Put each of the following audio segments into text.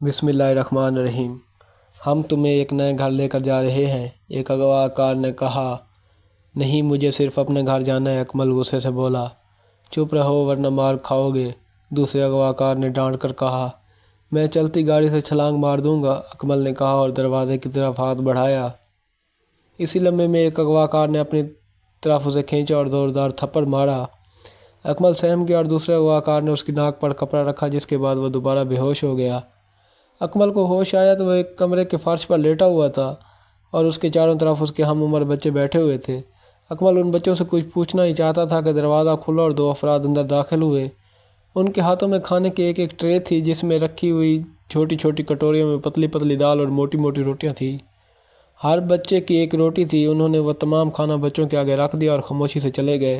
بسم اللہ الرحمن الرحیم۔ ہم تمہیں ایک نئے گھر لے کر جا رہے ہیں، ایک اغوا کار نے کہا۔ نہیں، مجھے صرف اپنے گھر جانا ہے، اکمل غصے سے بولا۔ چپ رہو ورنہ مار کھاؤ گے، دوسرے اغوا کار نے ڈانٹ کر کہا۔ میں چلتی گاڑی سے چھلانگ مار دوں گا، اکمل نے کہا اور دروازے کی طرف ہاتھ بڑھایا۔ اسی لمحے میں ایک اغوا کار نے اپنی طرف اسے کھینچا اور زوردار تھپڑ مارا۔ اکمل سہم گیا اور دوسرے اغوا کار نے اس کی ناک پر کپڑا رکھا، جس کے بعد وہ دوبارہ بے ہوش ہو گیا۔ اکمل کو ہوش آیا تو وہ ایک کمرے کے فرش پر لیٹا ہوا تھا اور اس کے چاروں طرف اس کے ہم عمر بچے بیٹھے ہوئے تھے۔ اکمل ان بچوں سے کچھ پوچھنا ہی چاہتا تھا کہ دروازہ کھلا اور دو افراد اندر داخل ہوئے۔ ان کے ہاتھوں میں کھانے کی ایک ایک ٹرے تھی، جس میں رکھی ہوئی چھوٹی چھوٹی کٹوریوں میں پتلی پتلی دال اور موٹی موٹی روٹیاں تھیں۔ ہر بچے کی ایک روٹی تھی۔ انہوں نے وہ تمام کھانا بچوں کے آگے رکھ دیا اور خاموشی سے چلے گئے۔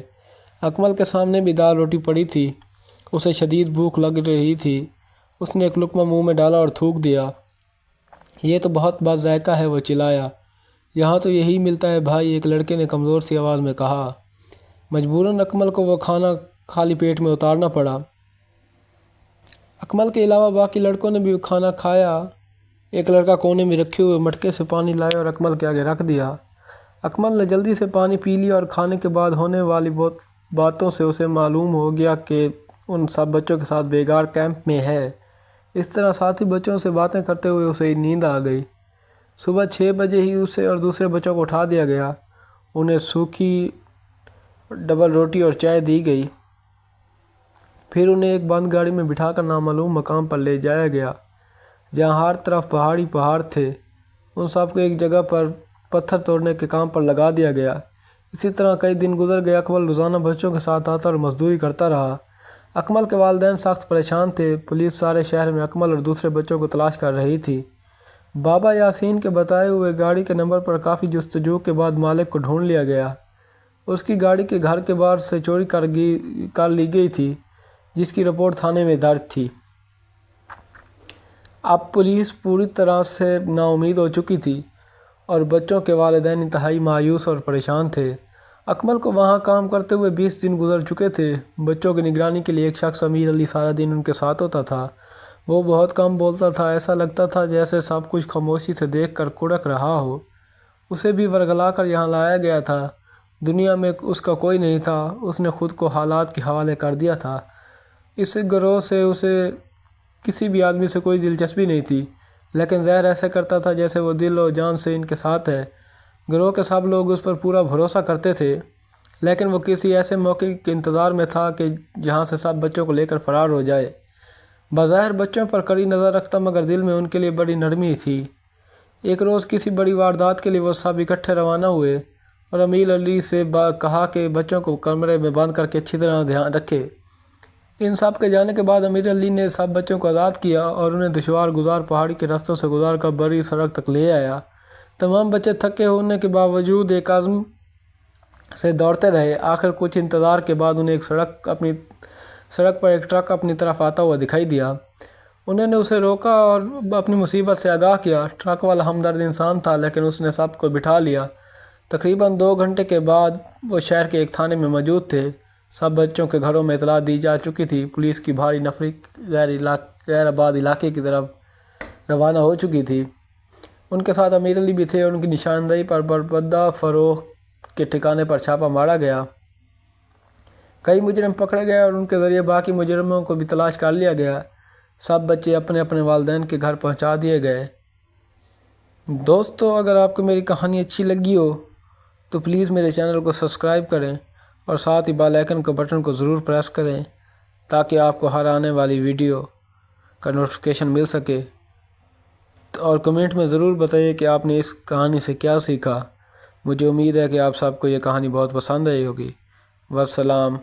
اکمل کے سامنے بھی دال روٹی پڑی تھی۔ اسے شدید بھوک لگ رہی تھی۔ اس نے ایک لقمہ منہ میں ڈالا اور تھوک دیا۔ یہ تو بہت با ذائقہ ہے، وہ چلایا۔ یہاں تو یہی ملتا ہے بھائی، ایک لڑکے نے کمزور سی آواز میں کہا۔ مجبوراً اکمل کو وہ کھانا خالی پیٹ میں اتارنا پڑا۔ اکمل کے علاوہ باقی لڑکوں نے بھی کھانا کھایا۔ ایک لڑکا کونے میں رکھے ہوئے مٹکے سے پانی لایا اور اکمل کے آگے رکھ دیا۔ اکمل نے جلدی سے پانی پی لیا اور کھانے کے بعد ہونے والی باتوں سے اسے معلوم ہو گیا کہ ان سب بچوں کے ساتھ بیگار کیمپ میں ہے۔ اس طرح ساتھی بچوں سے باتیں کرتے ہوئے اسے نیند آ گئی۔ صبح 6 بجے ہی اسے اور دوسرے بچوں کو اٹھا دیا گیا۔ انہیں سوکھی ڈبل روٹی اور چائے دی گئی۔ پھر انہیں ایک بند گاڑی میں بٹھا کر نامعلوم مقام پر لے جایا گیا، جہاں ہر طرف پہاڑی پہاڑ تھے۔ ان سب کو ایک جگہ پر پتھر توڑنے کے کام پر لگا دیا گیا۔ اسی طرح کئی دن گزر گئے۔ اکمل روزانہ بچوں کے ساتھ آتا اور مزدوری کرتا رہا۔ اکمل کے والدین سخت پریشان تھے۔ پولیس سارے شہر میں اکمل اور دوسرے بچوں کو تلاش کر رہی تھی۔ بابا یاسین کے بتائے ہوئے گاڑی کے نمبر پر کافی جستجو کے بعد مالک کو ڈھونڈ لیا گیا۔ اس کی گاڑی کے گھر کے باہر سے چوری کر لی گئی تھی، جس کی رپورٹ تھانے میں درج تھی۔ اب پولیس پوری طرح سے نا امید ہو چکی تھی اور بچوں کے والدین انتہائی مایوس اور پریشان تھے۔ اکمل کو وہاں کام کرتے ہوئے 20 دن گزر چکے تھے۔ بچوں کی نگرانی کے لیے ایک شخص امیر علی سارا دن ان کے ساتھ ہوتا تھا۔ وہ بہت کم بولتا تھا، ایسا لگتا تھا جیسے سب کچھ خاموشی سے دیکھ کر کڑک رہا ہو۔ اسے بھی ورگلا کر یہاں لایا گیا تھا۔ دنیا میں اس کا کوئی نہیں تھا۔ اس نے خود کو حالات کے حوالے کر دیا تھا۔ اس گروہ سے اسے کسی بھی آدمی سے کوئی دلچسپی نہیں تھی، لیکن ظاہر ایسے کرتا تھا جیسے وہ دل و جان سے ان کے ساتھ ہے۔ گروہ کے سب لوگ اس پر پورا بھروسہ کرتے تھے، لیکن وہ کسی ایسے موقع کے انتظار میں تھا کہ جہاں سے سب بچوں کو لے کر فرار ہو جائے۔ بظاہر بچوں پر کڑی نظر رکھتا، مگر دل میں ان کے لیے بڑی نرمی تھی۔ ایک روز کسی بڑی واردات کے لیے وہ سب اکٹھے روانہ ہوئے اور امیر علی سے کہا کہ بچوں کو کمرے میں بند کر کے اچھی طرح دھیان رکھے۔ ان سب کے جانے کے بعد امیر علی نے سب بچوں کو آزاد کیا اور انہیں دشوار گزار پہاڑی کے راستوں سے گزار کر بڑی سڑک تک لے آیا۔ تمام بچے تھکے ہونے کے باوجود ایک عزم سے دوڑتے رہے۔ آخر کچھ انتظار کے بعد انہیں سڑک پر ایک ٹرک اپنی طرف آتا ہوا دکھائی دیا۔ انہوں نے اسے روکا اور اپنی مصیبت سے آگاہ کیا۔ ٹرک والا ہمدرد انسان تھا، لیکن اس نے سب کو بٹھا لیا۔ تقریباً 2 گھنٹے کے بعد وہ شہر کے ایک تھانے میں موجود تھے۔ سب بچوں کے گھروں میں اطلاع دی جا چکی تھی۔ پولیس کی بھاری نفری غیر آباد علاقے کی طرف روانہ ہو چکی تھی۔ ان کے ساتھ امیر علی بھی تھے اور ان کی نشاندہی پر بربدہ فروخت کے ٹھکانے پر چھاپہ مارا گیا۔ کئی مجرم پکڑے گئے اور ان کے ذریعے باقی مجرموں کو بھی تلاش کر لیا گیا۔ سب بچے اپنے اپنے والدین کے گھر پہنچا دیے گئے۔ دوستو، اگر آپ کو میری کہانی اچھی لگی ہو تو پلیز میرے چینل کو سبسکرائب کریں اور ساتھ ہی بیل آئیکن کو بٹن کو ضرور پریس کریں، تاکہ آپ کو ہر آنے والی ویڈیو کا نوٹیفیکیشن مل سکے۔ اور کمنٹ میں ضرور بتائیے کہ آپ نے اس کہانی سے کیا سیکھا۔ مجھے امید ہے کہ آپ سب کو یہ کہانی بہت پسند آئی ہوگی۔ والسلام۔